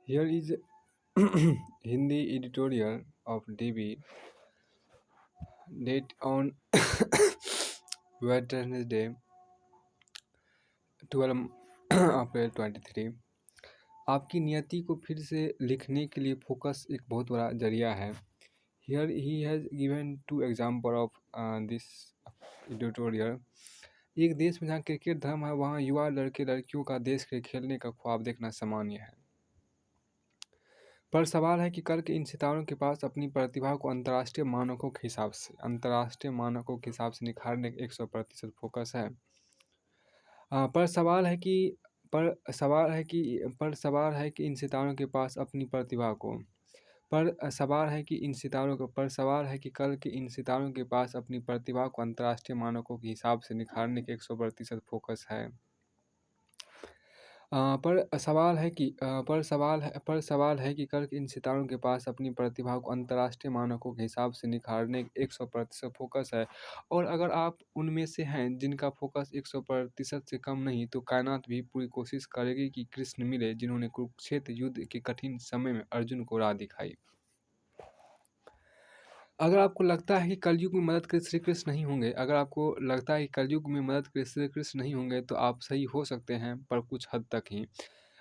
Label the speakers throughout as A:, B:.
A: Here is Hindi editorial of DB, date on Wednesday, 12 अप्रैल 23। आपकी नियति को फिर से लिखने के लिए फोकस एक बहुत बड़ा जरिया है। Here he has given two example of this editorial। एक देश में जहाँ क्रिकेट धर्म है, वहाँ युवा लड़के लड़कियों का देश के खेलने का ख्वाब देखना सामान्य है। पर सवाल है कि कल के इन सितारों के पास अपनी प्रतिभा को अंतर्राष्ट्रीय मानकों के हिसाब से निखारने का 100% फोकस है। पर सवाल है कि इन सितारों के पास अपनी प्रतिभा को पर सवाल है कि कल के इन सितारों के पास अपनी प्रतिभा को अंतर्राष्ट्रीय मानकों के हिसाब से निखारने के 100% फोकस है। पर सवाल है कि कल इन सितारों के पास अपनी प्रतिभा को अंतर्राष्ट्रीय मानकों के हिसाब से निखारने के 100% फोकस है। और अगर आप उनमें से हैं जिनका फोकस 100% से कम नहीं, तो कायनात भी पूरी कोशिश करेगी कि कृष्ण मिले जिन्होंने कुरुक्षेत्र युद्ध के कठिन समय में अर्जुन को राह दिखाई। अगर आपको लगता है कि कलयुग में मदद के श्री कृष्ण नहीं होंगे तो आप सही हो सकते हैं, पर कुछ हद तक ही।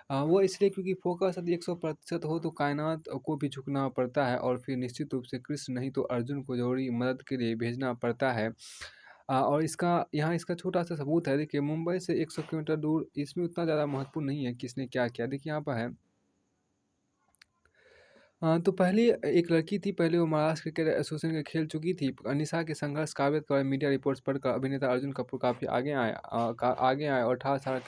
A: वो इसलिए क्योंकि फोकस यदि 100% हो तो कायनात को भी झुकना पड़ता है, और फिर निश्चित रूप से कृष्ण नहीं तो अर्जुन को जरूरी मदद के लिए भेजना पड़ता है। और इसका छोटा सा सबूत है। देखिए, मुंबई से 100 किलोमीटर दूर, इसमें उतना ज़्यादा महत्वपूर्ण नहीं है किसने क्या किया। देखिए यहाँ पर है। तो पहले एक लड़की थी, पहले वो महाराष्ट्र क्रिकेट एसोसिएशन के खेल चुकी थी। अनिशा के संघर्ष काव्य के बारे में मीडिया रिपोर्ट्स पढ़कर अभिनेता अर्जुन कपूर काफ़ी आगे आए और 18 साल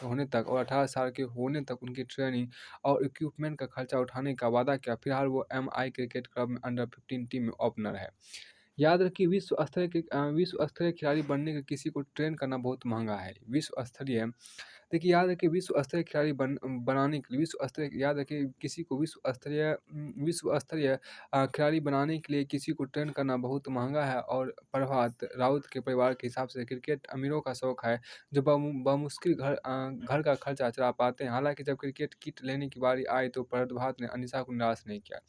A: के होने तक उनकी ट्रेनिंग और इक्विपमेंट का खर्चा उठाने का वादा किया। फिलहाल वो MI क्रिकेट क्लब में अंडर-15 टीम में ओपनर है। याद रखिए, विश्व स्तरीय खिलाड़ी बनने के किसी को ट्रेन करना बहुत महंगा है। देखिए, याद रखिए, विश्व स्तरीय खिलाड़ी बनाने के लिए विश्व स्तरीय खिलाड़ी बनाने के लिए किसी को ट्रेन करना बहुत महंगा है। और प्रभात राउत के परिवार के हिसाब से क्रिकेट अमीरों का शौक है, जो बमुश्किल घर का खर्चा चला पाते हैं। हालांकि जब क्रिकेट किट लेने की बारी आई तो प्रभात ने अनिशा को निराश नहीं किया।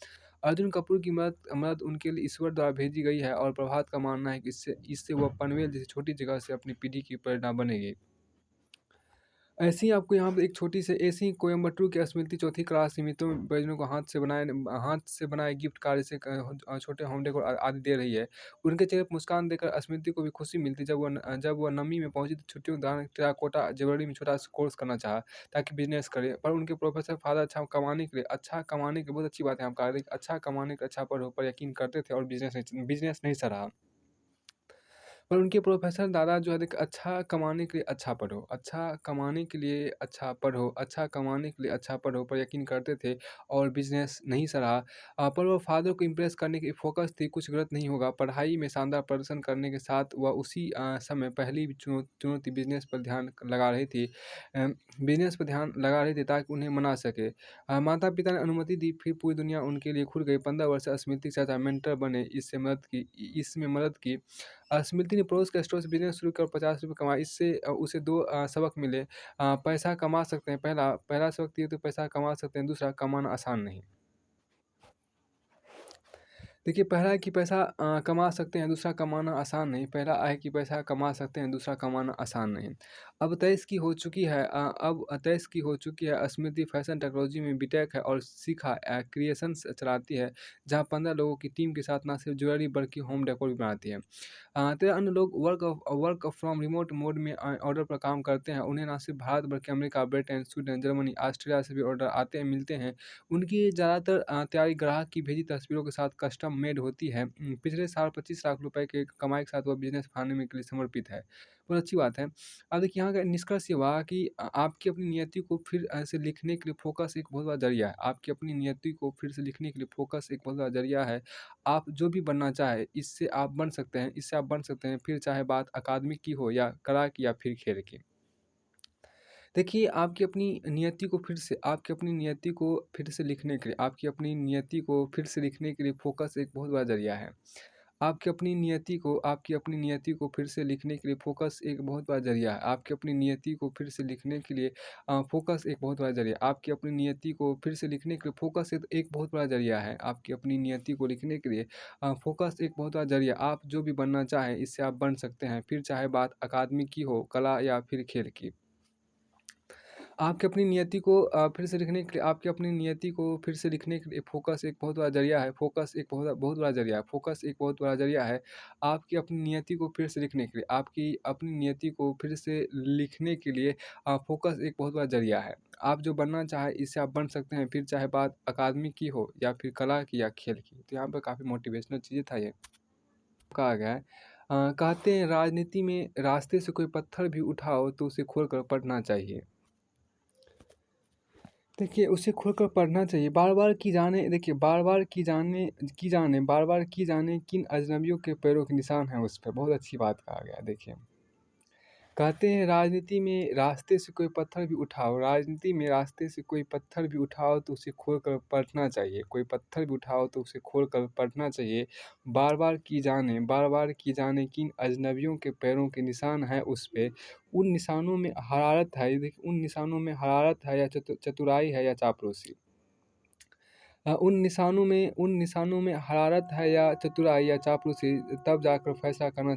A: अर्जुन कपूर की मदद उनके लिए ईश्वर द्वारा भेजी गई है, और प्रभात का मानना है कि इससे वह पनवेल जैसी छोटी जगह से अपनी पीढ़ी की प्रेरणा बनेगी। ऐसे ही आपको यहाँ पे ऐसे ही कोयम्बटूर की स्मृति चौथी क्लास से मित्रों परिजनों को हाथ से बनाए गिफ्ट कार्ड से छोटे होम डेकोर आदि दे रही है। उनके चेहरे पर मुस्कान देखकर स्मृति को भी खुशी मिलती। जब वह नमी में पहुंची तो छुट्टियों के दौरान टेराकोटा ज्वेलरी में छोटा सा कोर्स करना चाहा ताकि बिजनेस करे, पर उनके प्रोफेसर फादर अच्छा कमाने के बहुत अच्छी बात है। हम कहा अच्छा कमाने का अच्छा पढ़ो पर यकीन करते थे, और बिजनेस नहीं सराहा। पर उनके प्रोफ़ेसर दादा जो है, देख, अच्छा कमाने के लिए अच्छा पढ़ो, पर यकीन करते थे, और बिज़नेस नहीं सराहा। पर वो फ़ादर को इम्प्रेस करने की फ़ोकस थी, कुछ गलत नहीं होगा। पढ़ाई में शानदार प्रदर्शन करने के साथ वह उसी समय पहली चुनौती बिज़नेस पर ध्यान लगा रही थी। ताकि उन्हें मना सके। माता-पिता ने अनुमति दी, फिर पूरी दुनिया उनके लिए खुल गई। 15 वर्ष स्मृति के चाचा मेंटर बने, इसमें मदद की। स्मृति ने पड़ोस के स्टोर से बिज़नेस शुरू किया और ₹50 कमाए। इससे उसे 2 सबक मिले। पैसा कमा सकते हैं, पहला सबक ये तो पैसा कमा सकते हैं, दूसरा कमाना आसान नहीं। देखिए, पहला है कि पैसा कमा सकते हैं, दूसरा कमाना आसान नहीं। पहला है कि पैसा कमा सकते हैं, दूसरा कमाना आसान नहीं। अब 23 की हो चुकी है। स्मृति फैशन टेक्नोलॉजी में बीटेक है और शिखा क्रिएशंस चलाती है, जहां 15 लोगों की टीम के साथ न सिर्फ ज्वेलरी बल्कि होम डेकोर भी बनाती है। 13 अन्य लोग वर्क फ्रॉम रिमोट मोड में ऑर्डर पर काम करते हैं। उन्हें न सिर्फ भारत बल्कि America, Britain, Sweden, Germany, Australia से भी ऑर्डर आते हैं मिलते हैं। उनकी ज़्यादातर तैयारी ग्राहक की भेजी तस्वीरों के साथ कस्टम मेड होती है। पिछले साल 25 लाख रुपए के कमाई के साथ वह बिज़नेस फार्मिंग के लिए समर्पित है। बहुत अच्छी बात है। अब देखिए, यहाँ का निष्कर्ष ये हुआ कि आपकी अपनी नियति को फिर से लिखने के लिए फ़ोकस एक बहुत बड़ा ज़रिया है। आपकी अपनी नियति को फिर से लिखने के लिए फ़ोकस एक बहुत बड़ा ज़रिया है। आप जो भी बनना चाहें, इससे आप बन सकते हैं, फिर चाहे बात अकादमिक की हो या कला की या फिर खेल की। देखिए, आपकी अपनी नियति को फिर से लिखने के लिए फ़ोकस एक बहुत बड़ा ज़रिया है। आपकी अपनी नियति को फिर से लिखने के लिए फ़ोकस एक बहुत बड़ा ज़रिया है। आपकी अपनी नियति को फिर से लिखने के लिए फ़ोकस एक बहुत बड़ा ज़रिया है। आपकी अपनी नियति को फिर से लिखने के लिए फ़ोकस एक बहुत बड़ा ज़रिया है। आपकी अपनी नियति को लिखने के लिए फ़ोकस एक बहुत बड़ा ज़रिया, आप जो भी बनना चाहें, इससे आप बन सकते हैं। फिर चाहे बात अकादमी की हो, कला या फिर खेल की। आपकी अपनी नियति को फिर से लिखने के लिए आपकी अपनी नियति को फिर से लिखने के लिए फ़ोकस एक बहुत बड़ा ज़रिया है। फ़ोकस एक बहुत बहुत बड़ा ज़रिया है। फ़ोकस एक बहुत बड़ा ज़रिया है। आपकी अपनी नियति को फिर से लिखने के लिए आपकी अपनी नियति को फिर से लिखने के लिए फ़ोकस एक बहुत बड़ा ज़रिया है। आप जो बनना चाहें, इससे आप बन सकते हैं। फिर चाहे बात अकादमी की हो या फिर कला की या खेल की। तो यहाँ पे काफ़ी मोटिवेशनल चीज़ें था ये। कहा गया है कहते हैं राजनीति में रास्ते से कोई पत्थर भी उठाओ तो उसे खोल कर पढ़ना चाहिए। देखिए, उसे खोलकर पढ़ना चाहिए। बार-बार की जाने देखिए बार-बार की जाने किन अजनबियों के पैरों के निशान हैं उस पे। बहुत अच्छी बात कहा गया है देखिए। कहते हैं राजनीति में रास्ते से कोई पत्थर भी उठाओ राजनीति में रास्ते से कोई पत्थर भी उठाओ तो उसे खोल कर पढ़ना चाहिए। कोई पत्थर भी उठाओ तो उसे खोल कर पढ़ना चाहिए। बार-बार की जाने किन अजनबियों के पैरों के निशान हैं उस पे। उन निशानों में हरारत है देखिए उन निशानों में हरारत है या चतुराई है या चापलूसी। उन निशानों में हरारत है या चतुराई या चापलूसी, तब जाकर फैसला करना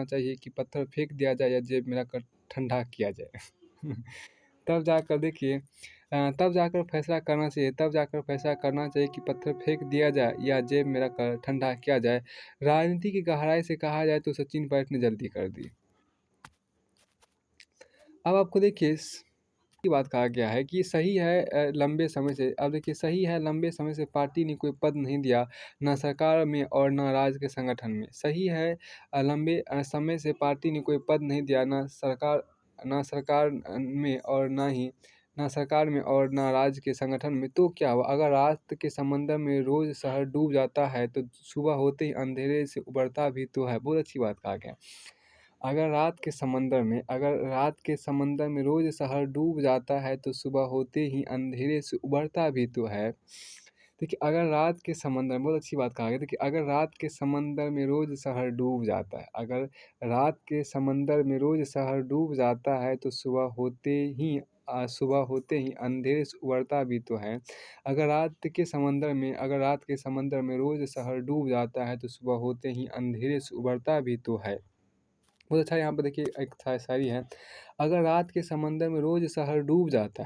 A: चाहिए कि पत्थर फेंक दिया जाए या जेब में रखकर ठंडा किया जाए। तब जाकर देखिए तब जाकर फैसला करना चाहिए कि पत्थर फेंक दिया जाए या जेब में रखकर ठंडा किया जाए। राजनीति की गहराई से कहा जाए तो सचिन पायलट ने जल्दी कर दी। अब आपको देखिए की बात कहा गया है कि सही है लंबे समय से अब देखिए सही है लंबे समय से पार्टी ने कोई पद नहीं दिया, ना सरकार में और ना राज्य के संगठन में। सही है लंबे समय से पार्टी ने कोई पद नहीं दिया, ना सरकार में और ना सरकार में और ना राज्य के संगठन में। तो क्या हुआ? अगर रात के समंदर में रोज़ शहर डूब जाता है, तो सुबह होते ही अंधेरे से उबरता भी तो है। बहुत अच्छी बात कहा गया। अगर रात के समंदर में रोज़ शहर डूब जाता है तो सुबह होते ही अंधेरे से उभरता भी तो है। देखिए अगर रात के समंदर बहुत अच्छी बात कहा गया देखिए अगर रात के समंदर में रोज़ शहर डूब जाता है अगर रात के समंदर में रोज़ शहर डूब जाता है तो सुबह होते ही अंधेरे से उभरता भी तो है। अगर रात के समंदर में रोज़ शहर डूब जाता है तो सुबह होते ही अंधेरे से उभरता भी तो है। बहुत अच्छा यहाँ पे देखिए एक शायरी है। अगर रात के समंदर में रोज़ शहर डूब जाता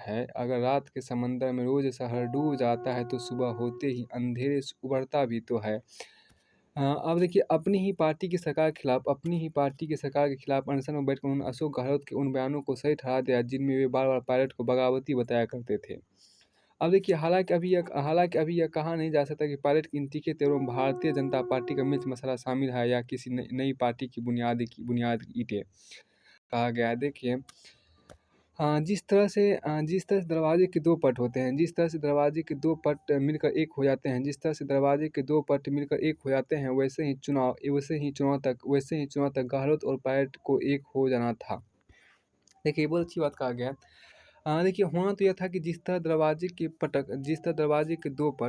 A: है तो सुबह होते ही अंधेरे से उभरता भी तो है। अब देखिए अपनी ही पार्टी की सरकार के खिलाफ अनशन में बैठकर उन्होंने अशोक गहलोत के उन बयानों को सही ठहरा दिया जिनमें वे बार-बार पायलट को बगावती बताया करते थे। अब देखिए हालाँकि अभी यह कहा नहीं जा सकता कि पायलट की इन तीखे तेवरों में भारतीय जनता पार्टी का मिर्च मसाला शामिल है या किसी नई पार्टी की बुनियाद की ईंटें। कहा गया है देखिए जिस तरह से दरवाजे के 2 पट होते हैं, जिस तरह से दरवाजे के 2 पट मिलकर एक हो जाते हैं, वैसे ही चुनाव तक गहलोत और पायलट को एक हो जाना था। देखिए, बहुत अच्छी बात कहा गया है। देखिए होना तो यह था कि जिस तरह दरवाजे के 2 पट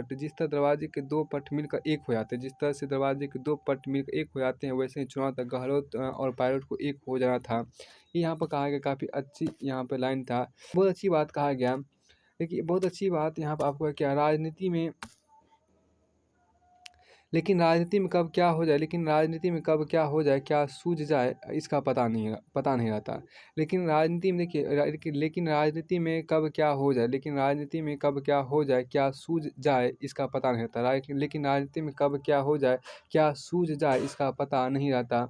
A: मिलकर एक हो जाते हैं, जिस तरह से दरवाजे के 2 पट मिलकर एक हो जाते हैं, वैसे ही चुनाव तक गहलोत और पायलट को एक हो जाना था। ये यहाँ पर कहा गया काफ़ी अच्छी यहाँ पे लाइन था। बहुत अच्छी बात कहा गया। देखिए बहुत अच्छी बात यहाँ पे आपको क्या राजनीति में कब क्या हो जाए, क्या सूझ जाए, इसका पता नहीं रहता। लेकिन राजनीति में देखिए राजनीति में कब क्या हो जाए, क्या सूझ जाए, इसका पता नहीं रहता। लेकिन राजनीति में कब क्या हो जाए, क्या सूझ जाए, इसका पता नहीं रहता।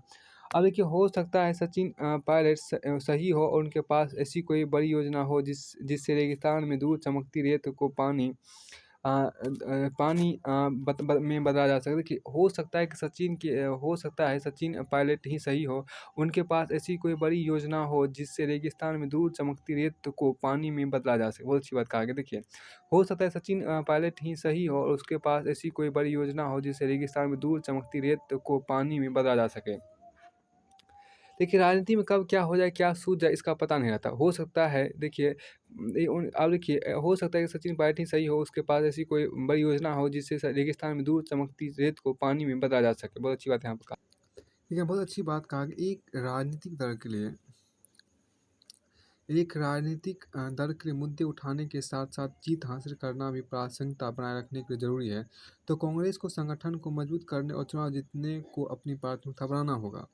A: अब देखिए हो सकता है सचिन पायलट सही हो और उनके पास ऐसी कोई बड़ी योजना हो जिससे रेगिस्तान में दूर चमकती रेत को पानी में बदला जा सके। देखिए हो सकता है सचिन पायलट ही सही हो, उनके पास ऐसी कोई बड़ी योजना हो जिससे रेगिस्तान में दूर चमकती रेत को पानी में बदला जा सके। बहुत अच्छी बात कहा गया देखिए, हो सकता है सचिन पायलट ही सही हो और उसके पास ऐसी कोई बड़ी योजना हो जिससे रेगिस्तान में दूर चमकती रेत को पानी में बदला जा सके। देखिए, राजनीति में कब क्या हो जाए, क्या सूझ जाए, इसका पता नहीं रहता। हो सकता है देखिए अब देखिए हो सकता है कि सचिन पायलट सही हो, उसके पास ऐसी कोई बड़ी योजना हो जिससे रेगिस्तान में दूर चमकती रेत को पानी में बदला जा सके। बहुत अच्छी बात है यहाँ पे कहा। देखिए, बहुत अच्छी बात कहा कि एक राजनीतिक दल के लिए मुद्दे उठाने के साथ-साथ जीत हासिल करना भी प्रासंगिकता बनाए रखने के लिए ज़रूरी है। तो कांग्रेस को संगठन को मजबूत करने और चुनाव जीतने को अपनी प्राथमिकता बनाना होगा।